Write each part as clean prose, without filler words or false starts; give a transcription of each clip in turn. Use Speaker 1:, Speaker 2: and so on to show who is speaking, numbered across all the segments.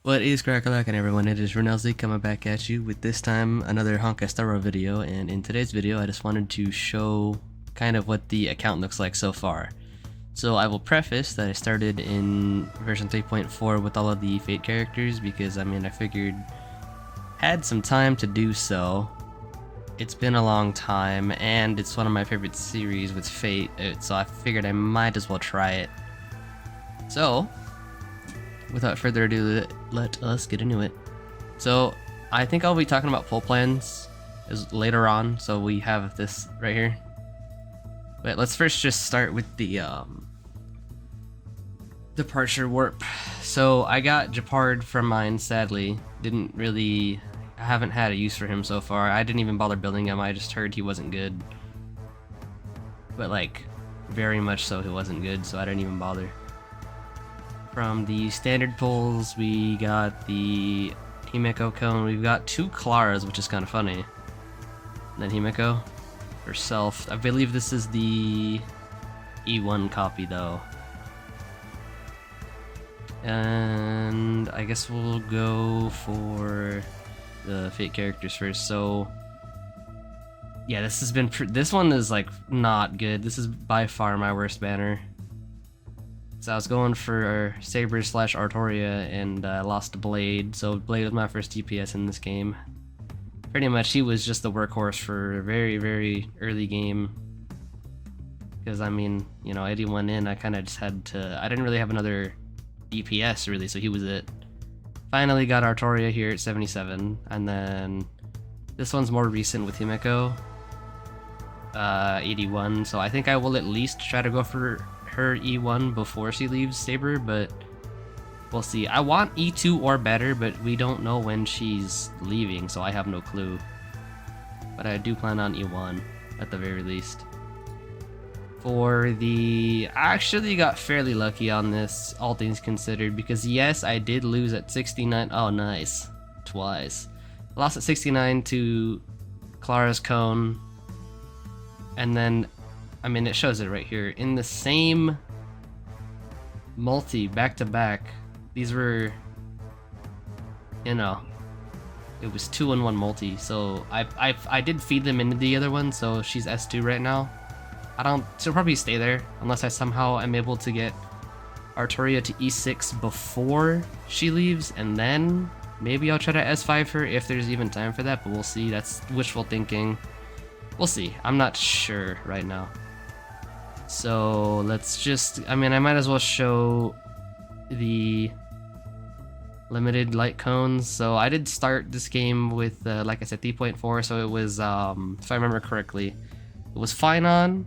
Speaker 1: What is crackalackin' everyone, it is Renelzy coming back at you with this time another Honkai video, and in today's video I just wanted to show kind of what the account looks like so far. So I will preface that I started in version 3.4 with all of the Fate characters because I figured had some time to do so. It's been a long time and it's one of my favorite series with Fate, so I figured I might as well try it. So without further ado, let us get into it. So I think I'll be talking about pull plans later on, so we have this right here. But let's first just start with the departure warp. So I got Japard from mine, sadly. I haven't had a use for him so far. I didn't even bother building him, I just heard he wasn't good. But like, very much so he wasn't good, so I didn't even bother. From the standard pulls, we got the Himeko cone. We've got two Claras, which is kind of funny. And then Himeko herself. I believe this is the E1 copy, though. And I guess we'll go for the Fate characters first. So yeah, this one is like not good. This is by far my worst banner. So I was going for Saber / Artoria and lost to Blade. So Blade was my first DPS in this game. Pretty much he was just the workhorse for a very, very early game. Because you know, 81 in, I kind of just had to, I didn't really have another DPS really, so he was it. Finally got Artoria here at 77, and then this one's more recent with Himeko, 81, so I think I will at least try to go for her E1 before she leaves Saber, but we'll see. I want E2 or better, but we don't know when she's leaving, so I have no clue. But I do plan on E1 at the very least. I actually got fairly lucky on this, all things considered, because yes, I did lose at 69. Oh, nice. Twice. I lost at 69 to Clara's Cone, and then it shows it right here. In the same multi, back to back, these were, you know, it was 2-in-1 multi. So I did feed them into the other one, so she's S2 right now. She'll probably stay there unless I somehow am able to get Artoria to E6 before she leaves, and then maybe I'll try to S5 her if there's even time for that, but we'll see. That's wishful thinking. We'll see. I'm not sure right now. So let's just, I might as well show the limited light cones. So I did start this game with, like I said, 3.4, so it was, if I remember correctly, it was Finon,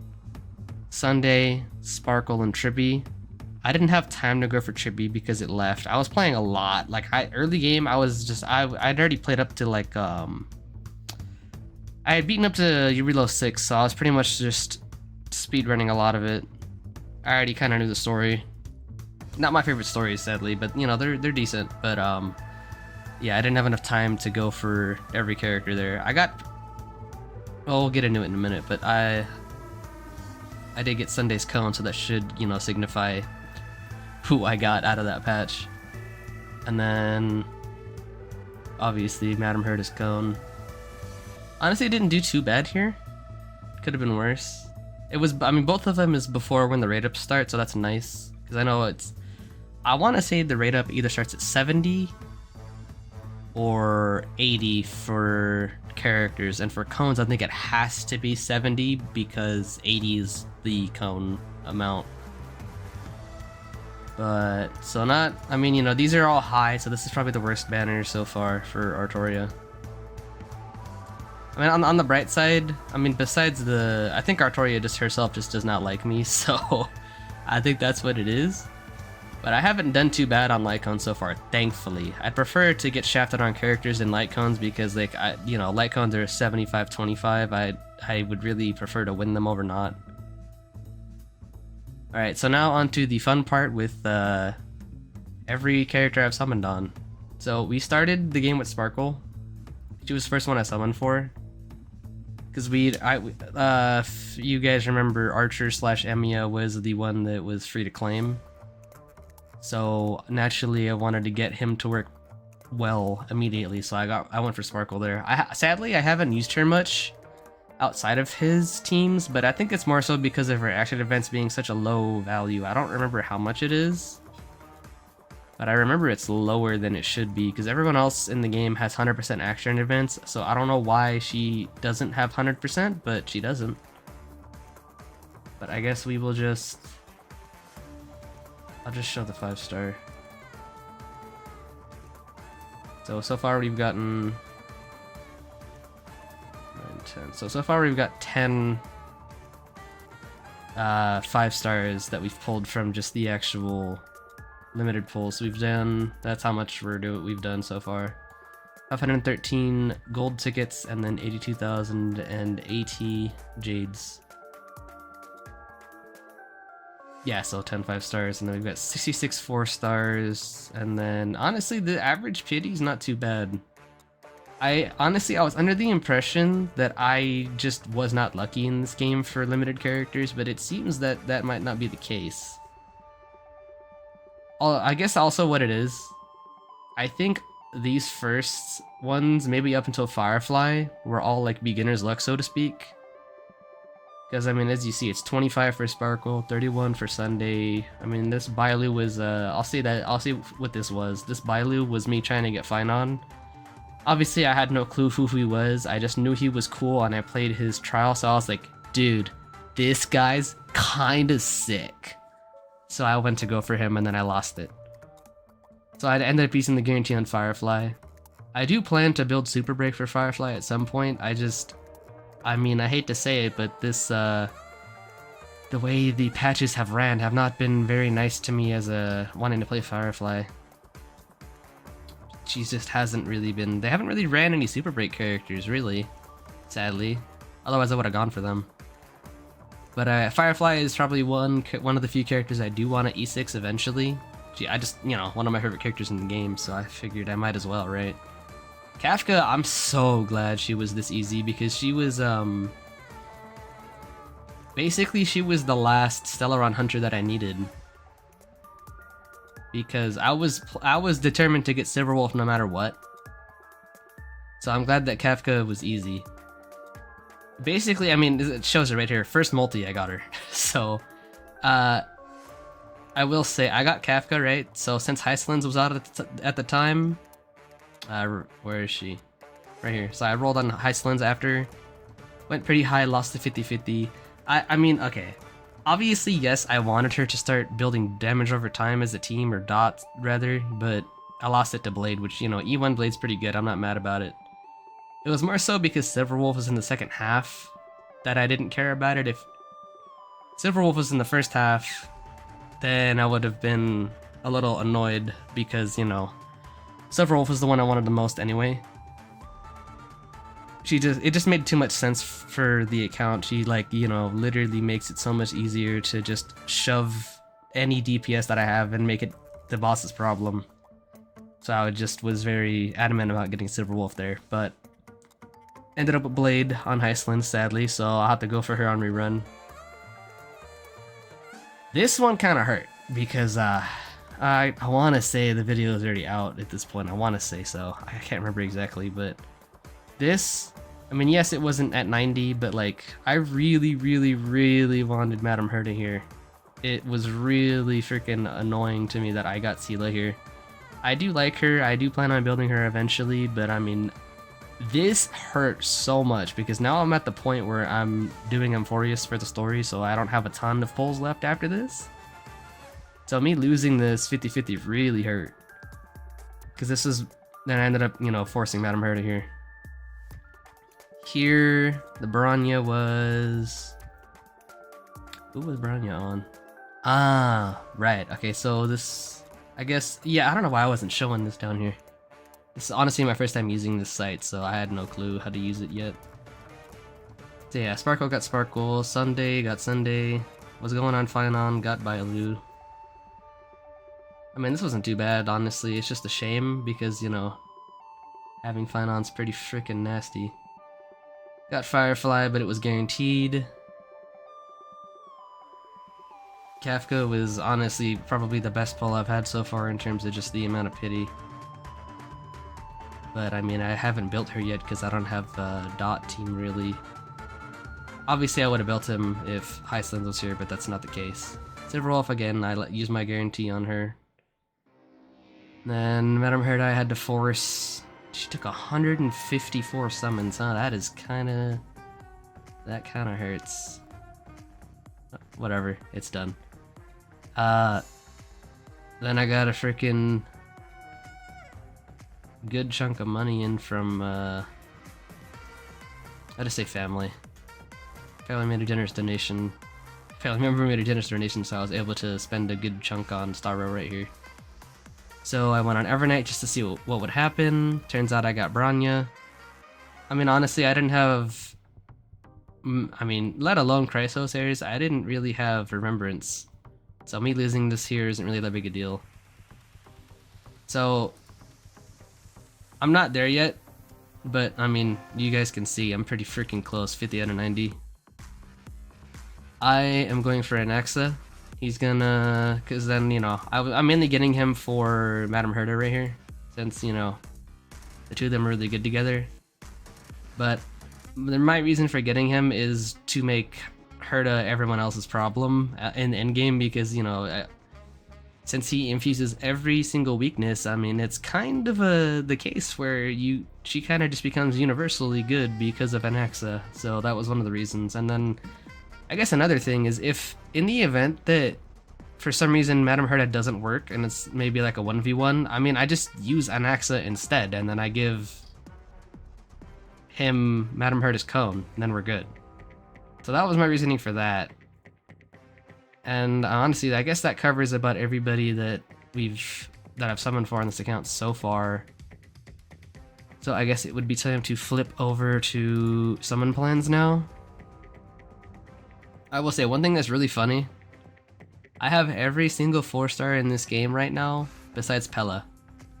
Speaker 1: Sunday, Sparkle, and Trippy. I didn't have time to go for Trippy because it left. I was playing a lot. Like, early game, I'd already played up to like, I had beaten up to Eurilo 6, so I was pretty much just speedrunning a lot of it. I already kind of knew the story. Not my favorite stories, sadly, but you know, they're decent. But yeah, I didn't have enough time to go for every character there. Well, we'll get into it in a minute, but I did get Sunday's Cone, so that should, you know, signify who I got out of that patch. And then obviously Madam Herda's Cone. Honestly, it didn't do too bad here. Could have been worse. It was, both of them is before when the raid up starts, so that's nice. Because I know I want to say the raid up either starts at 70 or 80 for characters, and for cones I think it has to be 70 because 80 is the cone amount. But, so not, you know, these are all high, so this is probably the worst banner so far for Artoria. On the bright side, besides I think Artoria just herself just does not like me, so I think that's what it is. But I haven't done too bad on light cones so far, thankfully. I'd prefer to get shafted on characters than light cones because, like, you know, light cones are 75-25. I would really prefer to win them over not. Alright, so now on to the fun part with every character I've summoned on. So we started the game with Sparkle. She was the first one I summoned for. Because if you guys remember, Archer / Emiya was the one that was free to claim. So naturally I wanted to get him to work well immediately, so I went for Sparkle there. Sadly I haven't used her much outside of his teams, but I think it's more so because of her action events being such a low value. I don't remember how much it is, but I remember it's lower than it should be because everyone else in the game has 100% action events, so I don't know why she doesn't have 100%, but she doesn't. But I guess we will just... I'll just show the 5-star. So far we've gotten 9, 10. So far we've got 10 5 stars that we've pulled from just the actual limited pulls. We've done, that's how much we've done so far. 513 gold tickets and then 82,080 jades. Yeah, so 10 5 stars, and then we've got 66 4 stars, and then honestly the average pity's not too bad. I was under the impression that I just was not lucky in this game for limited characters, but it seems that that might not be the case. I guess also what it is, I think these first ones, maybe up until Firefly, were all like beginner's luck, so to speak. Because, I mean, as you see, it's 25 for Sparkle, 31 for Sunday. I mean, this Bailu was, I'll say what this was. This Bailu was me trying to get Finon. Obviously, I had no clue who he was. I just knew he was cool, and I played his trial, so I was like, dude, this guy's kinda sick. So I went to go for him, and then I lost it. So I ended up using the guarantee on Firefly. I do plan to build Super Break for Firefly at some point. I mean, I hate to say it, but this, the way the patches have ran have not been very nice to me as wanting to play Firefly. She just hasn't really been, they haven't really ran any Super Break characters, really, sadly. Otherwise I would have gone for them. But Firefly is probably one of the few characters I do want to E6 eventually. I just, you know, one of my favorite characters in the game, so I figured I might as well, right? Kafka, I'm so glad she was this easy because she was, basically she was the last Stellaron hunter that I needed. Because I was determined to get Silverwolf no matter what. So I'm glad that Kafka was easy. Basically, I mean, it shows it right here. First multi, I got her. So, I will say, I got Kafka, right? So since Heislands was out at the time, where is she? Right here. So I rolled on Heislands after, went pretty high, lost to 50-50. I mean, okay. Obviously, yes, I wanted her to start building damage over time as a team, or dots rather, but I lost it to Blade, which, you know, E1 Blade's pretty good. I'm not mad about it. It was more so because Silverwolf was in the second half that I didn't care about it. If Silverwolf was in the first half, then I would have been a little annoyed because, you know, Silverwolf was the one I wanted the most anyway. It just made too much sense for the account. She, like, you know, literally makes it so much easier to just shove any DPS that I have and make it the boss's problem. So I just was very adamant about getting Silverwolf there, but ended up with Blade on Heisland, sadly, so I'll have to go for her on rerun. This one kind of hurt because I want to say the video is already out at this point. I want to say so. I can't remember exactly, but this, I mean, yes, it wasn't at 90, but like, I really, really, really wanted Madame Herta here. It was really freaking annoying to me that I got Sela here. I do like her. I do plan on building her eventually, but I mean, this hurt so much because now I'm at the point where I'm doing Amphorius for the story, so I don't have a ton of pulls left after this. So me losing this 50-50 really hurt. Because this is, then I ended up, you know, forcing Madame Herta here. Here, the Baranya was... Who was Baranya on? Ah, right. Okay, so this, I guess, yeah, I don't know why I wasn't showing this down here. This is honestly my first time using this site, so I had no clue how to use it yet. So yeah, Sparkle got Sparkle, Sunday got Sunday, was going on Finon, got Bailu. I mean, this wasn't too bad, honestly. It's just a shame because, you know, having Finon's pretty freaking nasty. Got Firefly, but it was guaranteed. Kafka was honestly probably the best pull I've had so far in terms of just the amount of pity. But I mean, I haven't built her yet because I don't have a dot team really. Obviously, I would have built him if Highlands was here, but that's not the case. Silver Wolf again, I use my guarantee on her. Then Madame Herda I had to force. She took 154 summons, huh? That is kinda... That kinda hurts. Whatever, it's done. Then I got a freaking good chunk of money in from, I just say family. Family made a generous donation. Family member made a generous donation, so I was able to spend a good chunk on Starro right here. So I went on Evernight just to see what would happen. Turns out I got Branya. I mean, honestly, I didn't have... I mean, let alone Chrysos, I didn't really have Remembrance. So me losing this here isn't really that big a deal. So... I'm not there yet, but I mean, you guys can see I'm pretty freaking close, 50 out of 90. I am going for an Axa. He's gonna, cause then, you know, I'm mainly getting him for Madame Herda right here, since, you know, the two of them are really good together. But my reason for getting him is to make Herda everyone else's problem in the endgame, because, you know, since he infuses every single weakness, I mean, it's kind of the case where she kind of just becomes universally good because of Anaxa. So that was one of the reasons. And then I guess another thing is, if in the event that for some reason Madame Herda doesn't work and it's maybe like a 1v1, I mean, I just use Anaxa instead, and then I give him Madame Herda's cone, and then we're good. So that was my reasoning for that. And honestly, I guess that covers about everybody that I've summoned for on this account so far. So I guess it would be time to flip over to summon plans now. I will say one thing that's really funny. I have every single 4-star in this game right now, besides Pella.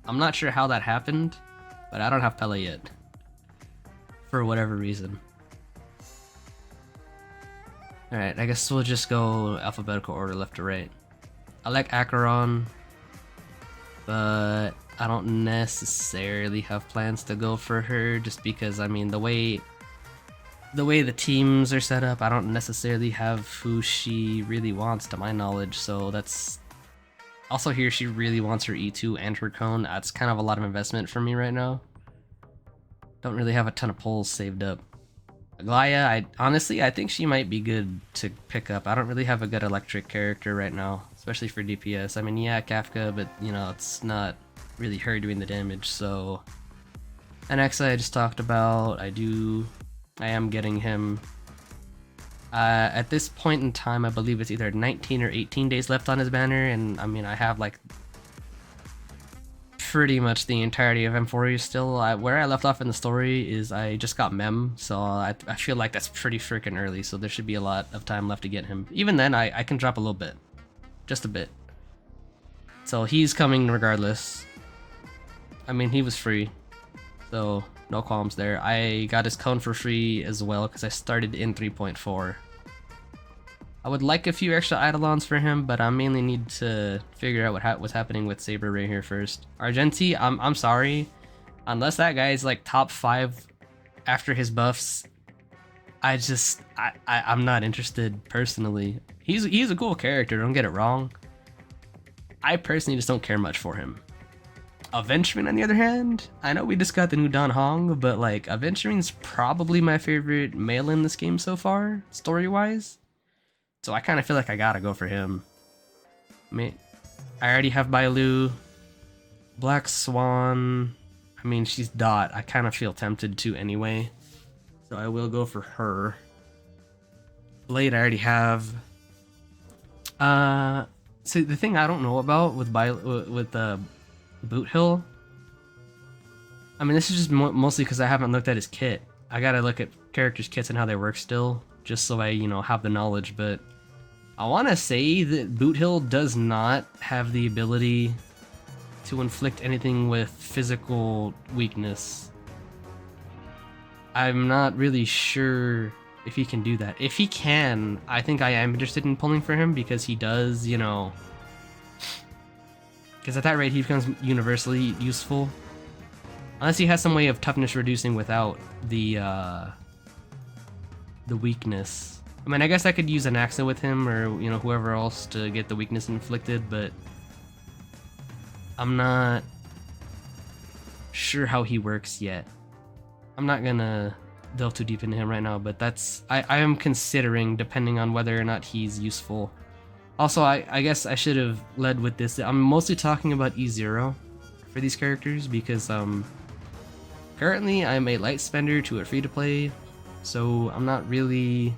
Speaker 1: I'm not sure how that happened, but I don't have Pella yet. For whatever reason. Alright, I guess we'll just go alphabetical order left to right. I like Acheron, but I don't necessarily have plans to go for her, just because, I mean, the way the teams are set up, I don't necessarily have who she really wants to my knowledge, so that's... Also here, she really wants her E2 and her cone. That's kind of a lot of investment for me right now. Don't really have a ton of pulls saved up. Aglaya, honestly, I think she might be good to pick up. I don't really have a good electric character right now, especially for DPS. I mean, yeah, Kafka, but, you know, it's not really her doing the damage, so... Anaxa I just talked about. I am getting him. At this point in time, I believe it's either 19 or 18 days left on his banner, and, I mean, I have, like, pretty much the entirety of M4 still. Where I left off in the story is I just got Mem, so I feel like that's pretty freaking early, so there should be a lot of time left to get him. Even then, I can drop a little bit. Just a bit. So he's coming regardless. I mean, he was free, so no qualms there. I got his cone for free as well because I started in 3.4. I would like a few extra Eidolons for him, but I mainly need to figure out what's happening with Saber right here first. Argenti, I'm sorry. Unless that guy is like top 5 after his buffs, I'm not interested personally. He's a cool character, don't get it wrong. I personally just don't care much for him. Aventurine, on the other hand, I know we just got the new Dan Hong, but like Aventurine's probably my favorite male in this game so far, story-wise. So I kind of feel like I gotta go for him. I already have Bailu. Black Swan, I mean, she's Dot. I kind of feel tempted to anyway. So I will go for her. Blade I already have. So the thing I don't know about with Boot Hill, I mean, this is just mostly because I haven't looked at his kit. I gotta look at characters' kits and how they work still, just so I, you know, have the knowledge, but I want to say that Boot Hill does not have the ability to inflict anything with physical weakness. I'm not really sure if he can do that. If he can, I think I am interested in pulling for him, because he does, you know... Because at that rate, he becomes universally useful. Unless he has some way of toughness reducing without the weakness. I mean, I guess I could use an Axa with him, or you know, whoever else to get the weakness inflicted, but I'm not sure how he works yet. I'm not gonna delve too deep into him right now, but that's I am considering, depending on whether or not he's useful. Also, I guess I should have led with this. I'm mostly talking about E0 for these characters because currently I'm a light spender to a free-to-play, so I'm not really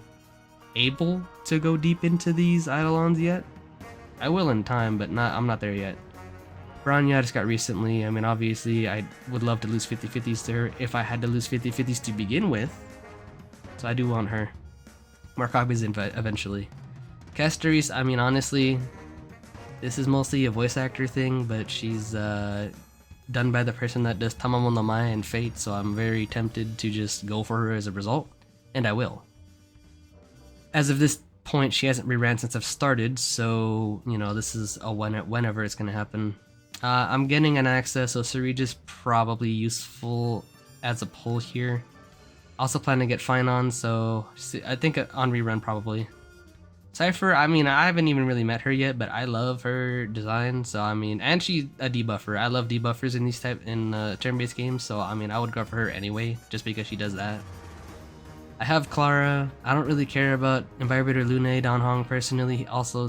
Speaker 1: able to go deep into these Eidolons yet. I will in time, but I'm not there yet. Bronya just got recently. I mean, obviously, I would love to lose 50-50s to her if I had to lose 50-50s to begin with. So I do want her. More copies eventually. Casteris, I mean, honestly, this is mostly a voice actor thing, but she's done by the person that does Tamamo no Mae and Fate, so I'm very tempted to just go for her as a result, and I will. As of this point, she hasn't reran since I've started, so, you know, this is a whenever it's gonna happen. I'm getting an access, so Sareeja's probably useful as a pull here. Also plan to get Finon, so I think on rerun probably. Cypher, I mean, I haven't even really met her yet, but I love her design, so I mean, and she's a debuffer. I love debuffers in these turn-based games, so I mean, I would go for her anyway, just because she does that. I have Clara. I don't really care about Envibrator Lune Dan Hong personally. Also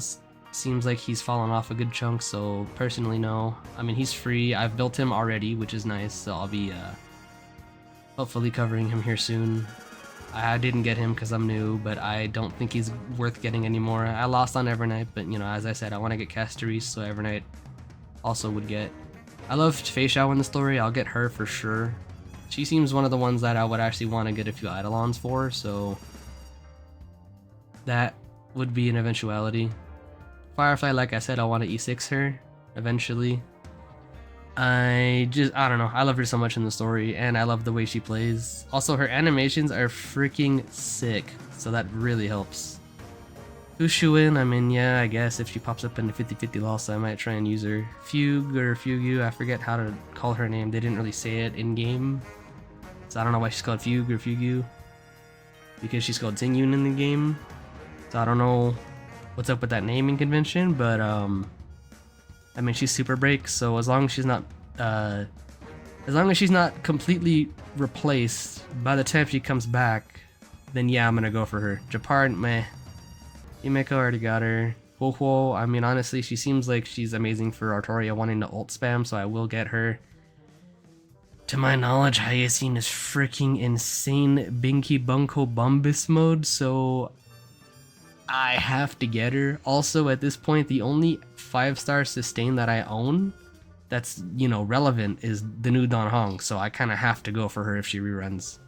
Speaker 1: seems like he's fallen off a good chunk, so personally no. I mean, he's free. I've built him already, which is nice, so I'll be hopefully covering him here soon. I didn't get him because I'm new, but I don't think he's worth getting anymore. I lost on Evernight, but you know, as I said, I want to get Casteris, so Evernight also would get. I love Fei Xiao in the story. I'll get her for sure. She seems one of the ones that I would actually want to get a few Eidolons for, so that would be an eventuality. Firefly, like I said, I want to E6 her eventually. I don't know. I love her so much in the story, and I love the way she plays. Also, her animations are freaking sick, so that really helps. Ushuin, I mean, yeah, I guess if she pops up in the 50-50 loss, I might try and use her. Fugue or Fugu, I forget how to call her name. They didn't really say it in-game, so I don't know why she's called Fugue or Fugu. Because she's called Tingyun in the game, so I don't know what's up with that naming convention, but I mean, she's super break, so as long as she's not completely replaced by the time she comes back, then yeah, I'm gonna go for her. Japard, meh. Himeko already got her. Huohuo, I mean, honestly, she seems like she's amazing for Artoria wanting to ult spam, so I will get her. To my knowledge, Hyacinth is freaking insane Binky Bunko Bumbus mode, so I have to get her. Also, at this point, the only 5-star sustain that I own that's, you know, relevant is the new Dan Hong, so I kind of have to go for her if she reruns.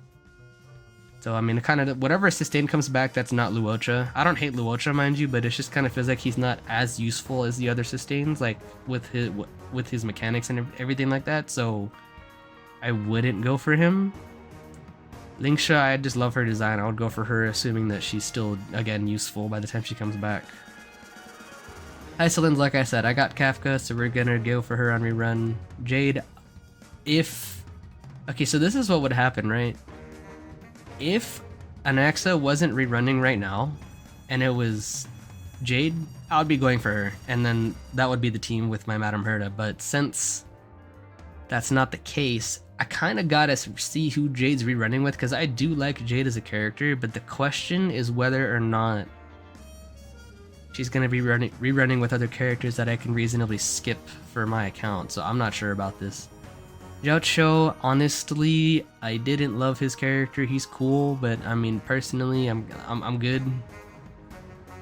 Speaker 1: So, I mean, kind of whatever sustain comes back that's not Luocha. I don't hate Luocha, mind you, but it just kind of feels like he's not as useful as the other sustains, like with his mechanics and everything like that, so I wouldn't go for him. Linksha, I just love her design. I would go for her, assuming that she's still, again, useful by the time she comes back. Iceland's, like I said, I got Kafka, so we're gonna go for her on rerun. Jade, if... Okay, so this is what would happen, right? If Anaxa wasn't rerunning right now, and it was Jade, I would be going for her, and then that would be the team with my Madame Herta, but since that's not the case, I kind of gotta see who Jade's rerunning with, because I do like Jade as a character, but the question is whether or not she's gonna be rerunning with other characters that I can reasonably skip for my account, so I'm not sure about this. Jiaoqiu, honestly, I didn't love his character. He's cool, but I mean, personally, I'm good.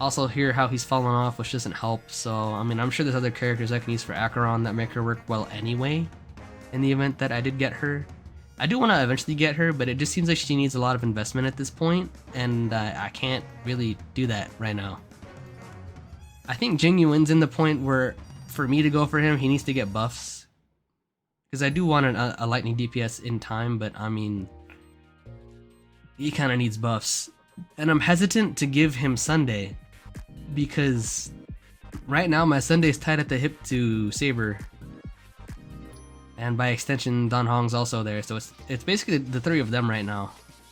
Speaker 1: Also, hear how he's fallen off, which doesn't help. So, I mean, I'm sure there's other characters I can use for Acheron that make her work well anyway. In the event that I did get her, I do want to eventually get her, but it just seems like she needs a lot of investment at this point, and I can't really do that right now. I think Jingyuin's in the point where, for me to go for him, he needs to get buffs. Because I do want a lightning DPS in time, but I mean, he kind of needs buffs. And I'm hesitant to give him Sunday, because right now my Sunday's tied at the hip to Saber. and by extension, Don Hong's also there. So it's basically the three of them right now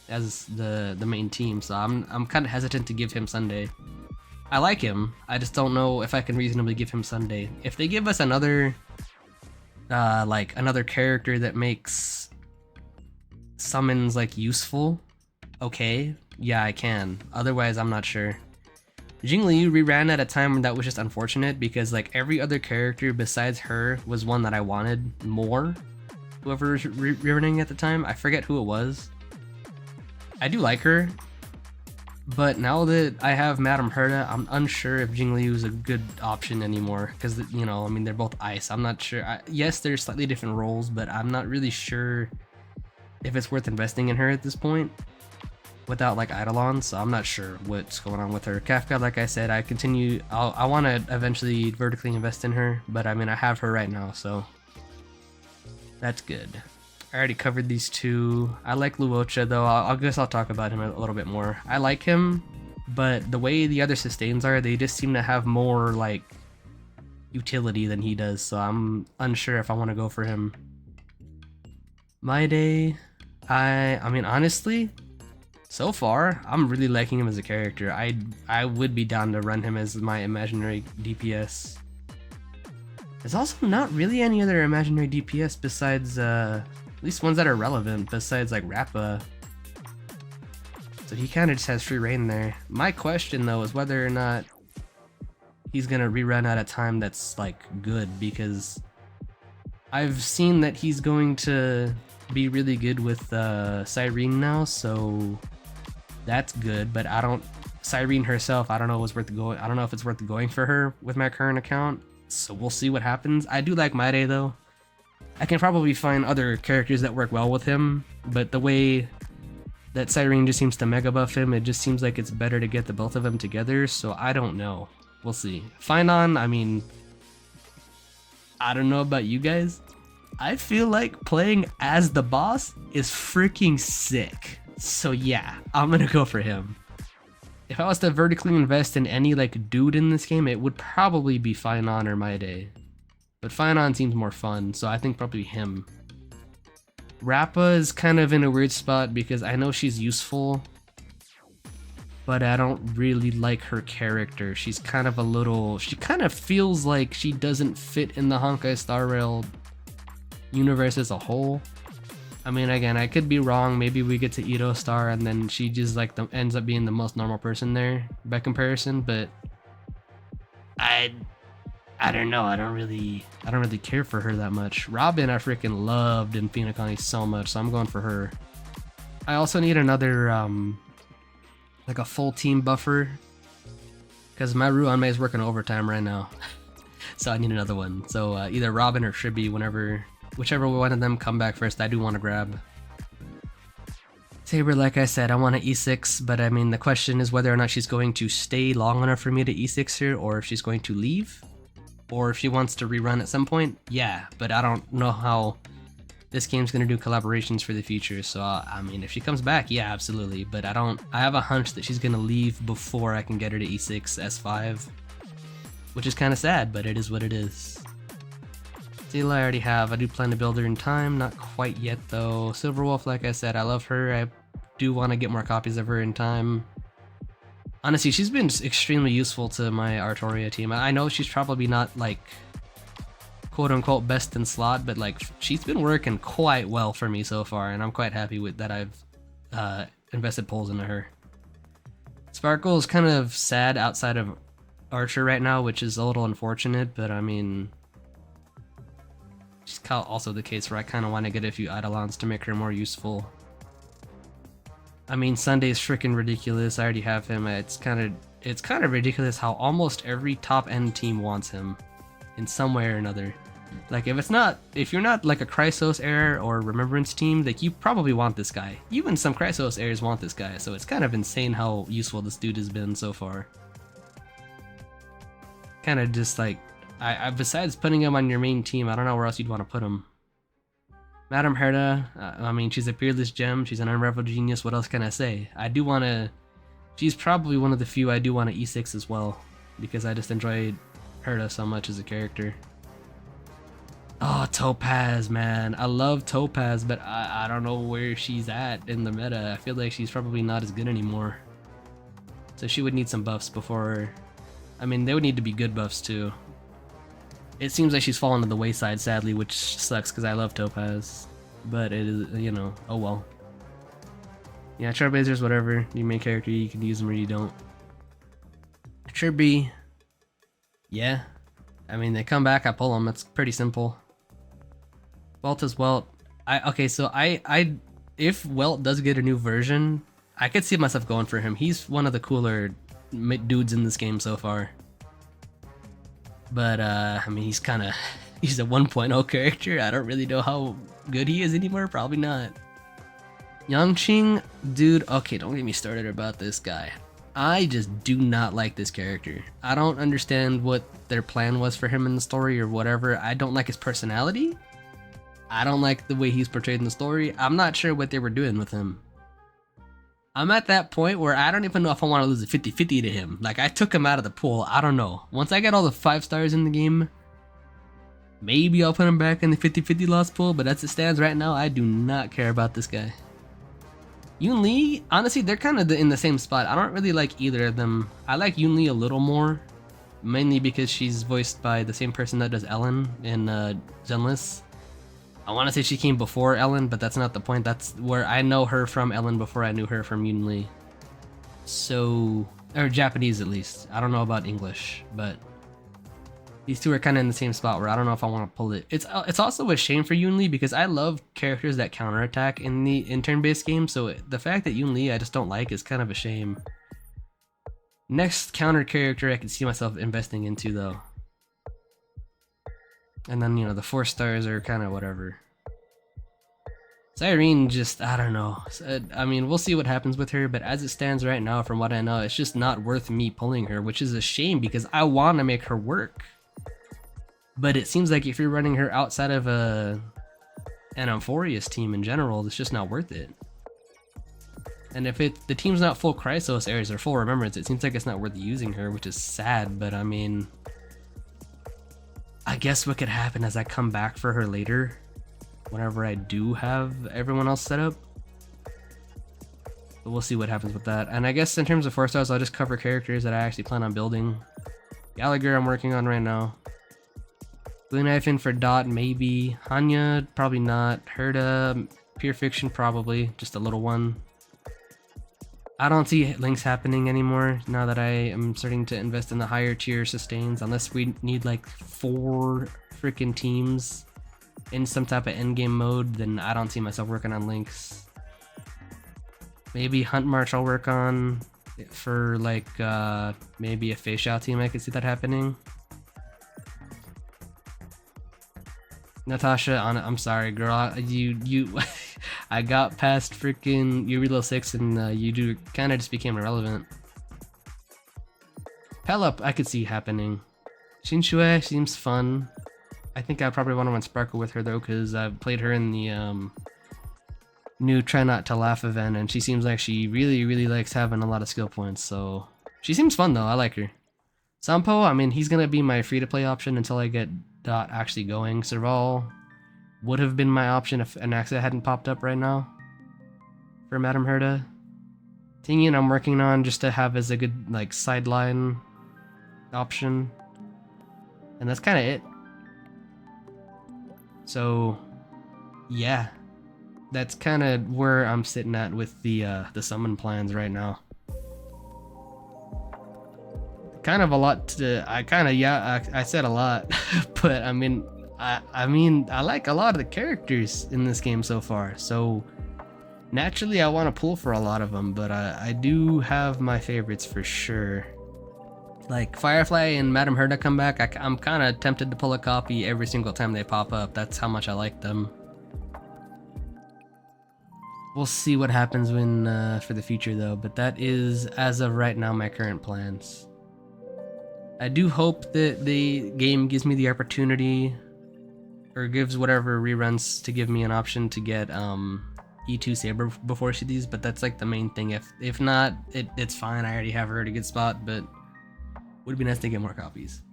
Speaker 1: as the main team. So I'm kind of hesitant to give him Sunday. I like him. I just don't know if I can reasonably give him Sunday. If they give us another like another character that makes summons like useful, okay, yeah, I can. Otherwise, I'm not sure. Jingliu reran at a time that was just unfortunate because like every other character besides her was one that I wanted more. Whoever was rerunning at the time, I forget who it was. I do like her, but now that I have Madame Herta, I'm unsure if Jingliu is a good option anymore because, you know, I mean, they're both ice. I'm not sure. Yes, they're slightly different roles, but I'm not really sure if it's worth investing in her at this point without like Eidolon, so I'm not sure what's going on with her. Kafka, like I said, I want to eventually vertically invest in her, but I mean, I have her right now, so that's good. I already covered these two. I like Luocha though. I guess I'll talk about him a little bit more. I like him, but the way the other sustains are, they just seem to have more like utility than he does, so I'm unsure if I want to go for him. My day, I mean, honestly, so far, I'm really liking him as a character. I would be down to run him as my imaginary DPS. There's also not really any other imaginary DPS besides, at least ones that are relevant, besides like Rappa. So he kind of just has free reign there. My question though is whether or not he's gonna rerun at a time that's like good, because I've seen that he's going to be really good with Cyrene now, so that's good, but Cyrene herself, I don't know if it's worth going for her with my current account, so we'll see what happens. I do like Maide though. I can probably find other characters that work well with him, but the way that Cyrene just seems to mega buff him, it just seems like it's better to get the both of them together, so I don't know. We'll see. Finon, I mean, I don't know about you guys. I feel like playing as the boss is freaking sick. So yeah, I'm gonna go for him. If I was to vertically invest in any like dude in this game, it would probably be Finon or Maide. But Finon seems more fun, so I think probably him. Rappa is kind of in a weird spot because I know she's useful, but I don't really like her character. She's kind of she kind of feels like she doesn't fit in the Honkai Star Rail universe as a whole. I mean, again, I could be wrong. Maybe we get to Edo Star and then she just like ends up being the most normal person there by comparison, but I don't know. I don't really care for her that much. Robin, I freaking loved in Phoenix so much, so I'm going for her. I also need another like a full team buffer because my Ruanmei is working overtime right now, so I need another one. So either Robin or Shibby, whichever one of them come back first, I do want to grab. Saber, like I said, I want to E6, but I mean, the question is whether or not she's going to stay long enough for me to E6 her, or if she's going to leave, or if she wants to rerun at some point. Yeah, but I don't know how this game's going to do collaborations for the future, so I mean, if she comes back, yeah, absolutely, but I have a hunch that she's going to leave before I can get her to E6 S5, which is kind of sad, but it is what it is. Steel I already have. I do plan to build her in time. Not quite yet though. Silverwolf, like I said, I love her. I do want to get more copies of her in time. Honestly, she's been extremely useful to my Artoria team. I know she's probably not like quote-unquote best in slot, but like she's been working quite well for me so far, and I'm quite happy with that. I've invested pulls into her. Sparkle is kind of sad outside of Archer right now, which is a little unfortunate, but I mean, it's also the case where I kind of want to get a few Eidolons to make her more useful. I mean, Sunday's freaking ridiculous. I already have him. It's kind of ridiculous how almost every top end team wants him in some way or another. Like if you're not like a Chrysos heir or Remembrance team, like you probably want this guy. Even some Chrysos heirs want this guy, so it's kind of insane how useful this dude has been so far. Kind of just like, besides putting him on your main team, I don't know where else you'd want to put him. Madame Herta, I mean, she's a peerless gem, she's an unrivaled genius, what else can I say? She's probably one of the few I do want to E6 as well, because I just enjoyed Herta so much as a character. Oh, Topaz, man. I love Topaz, but I don't know where she's at in the meta. I feel like she's probably not as good anymore. So she would need some buffs before... I mean, they would need to be good buffs too. It seems like she's fallen to the wayside, sadly, which sucks because I love Topaz. But it is, you know, oh well. Yeah, Trailblazers, whatever. Your main character, you can use them or you don't. Kirby, yeah. I mean, they come back, I pull them. It's pretty simple. Welt as well. Okay, so if Welt does get a new version, I could see myself going for him. He's one of the cooler dudes in this game so far. But I mean, he's a 1.0 character. I don't really know how good he is anymore. Probably not. Yangqing, dude. Okay, don't get me started about this guy. I just do not like this character. I don't understand what their plan was for him in the story or whatever. I don't like his personality. I don't like the way he's portrayed in the story. I'm not sure what they were doing with him. I'm at that point where I don't even know if I want to lose a 50-50 to him. Like, I took him out of the pool. I don't know. Once I get all the 5 stars in the game, maybe I'll put him back in the 50-50 loss pool, but as it stands right now, I do not care about this guy. Yoon Lee, honestly, they're kind of in the same spot. I don't really like either of them. I like Yoon Lee a little more, mainly because she's voiced by the same person that does Ellen in Zenless. I want to say she came before Ellen, but that's not the point. That's where I know her from Ellen before I knew her from Yoon Lee. So, or Japanese at least. I don't know about English, but these two are kind of in the same spot where I don't know if I want to pull it. It's also a shame for Yoon Lee because I love characters that counterattack in turn-based games. So the fact that Yoon Lee I just don't like is kind of a shame. Next counter character I can see myself investing into though. And then, you know, the 4 stars are kind of whatever. Cyrene just, I don't know. I mean, we'll see what happens with her, but as it stands right now, from what I know, it's just not worth me pulling her, which is a shame because I want to make her work. But it seems like if you're running her outside of an Amphorius team in general, it's just not worth it. And if the team's not full Chrysos areas or full Remembrance, it seems like it's not worth using her, which is sad, but I mean... I guess what could happen is I come back for her later, whenever I do have everyone else set up. But we'll see what happens with that. And I guess in terms of 4 stars, I'll just cover characters that I actually plan on building. Gallagher I'm working on right now. Blue Knife for Dot, maybe. Hanya, probably not. Herda, Pure Fiction, probably. Just a little one. I don't see links happening anymore now that I am starting to invest in the higher tier sustains, unless we need like 4 freaking teams in some type of endgame mode, then I don't see myself working on links. Maybe Hunt March I'll work on for like maybe a Face Out team. I could see that happening. Natasha, I'm sorry, girl. You, I got past freaking Urilo 6 and you kind of just became irrelevant. Pelup, I could see happening. Shinshue seems fun. I think I probably want to run Sparkle with her though, because I've played her in the new Try Not to Laugh event, and she seems like she really likes having a lot of skill points. So she seems fun though. I like her. Sampo, I mean, he's gonna be my free-to-play option until I get Dot actually going. Serval would have been my option if Anaxa hadn't popped up right now for Madame Herda. Tingyun I'm working on just to have as a good like sideline option, and that's kind of it. So yeah, that's kind of where I'm sitting at with the summon plans right now. Kind of a lot to, I said a lot, but I mean, I like a lot of the characters in this game so far, so naturally I want to pull for a lot of them, but I do have my favorites for sure. Like Firefly and Madame Herda come back, I'm kind of tempted to pull a copy every single time they pop up. That's how much I like them. We'll see what happens when for the future though, but that is, as of right now, my current plans. I do hope that the game gives me the opportunity, or gives whatever reruns to give me an option to get E2 Saber before CDs, but that's like the main thing. If not, it's fine. I already have her at a good spot, but would be nice to get more copies.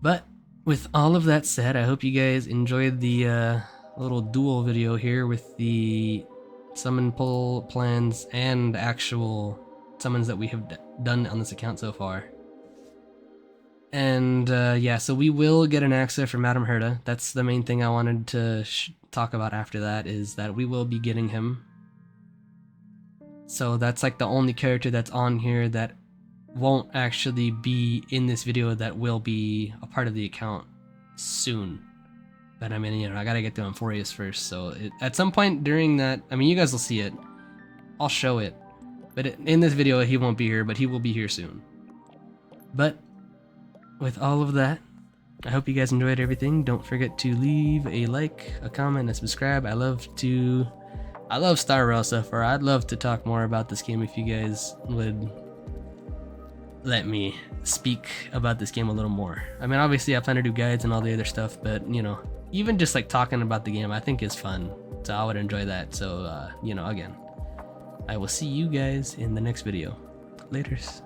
Speaker 1: But with all of that said, I hope you guys enjoyed the little dual video here with the summon pull plans and actual summons that we have done on this account so far. And yeah, so we will get an AXA for Madame Herta. That's the main thing I wanted to talk about after that, is that we will be getting him. So that's like the only character that's on here that won't actually be in this video, that will be a part of the account soon. But I mean, you know, I gotta get to Amphorius first, so at some point during that, I mean, you guys will see it. I'll show it. But in this video, he won't be here, but he will be here soon. But with all of that, I hope you guys enjoyed everything. Don't forget to leave a like, a comment, and subscribe. I love Star Rail so far. I'd love to talk more about this game if you guys would let me speak about this game a little more. I mean, obviously I plan to do guides and all the other stuff, but you know, even just like talking about the game I think is fun, so I would enjoy that. So you know, again, I will see you guys in the next video. Laters.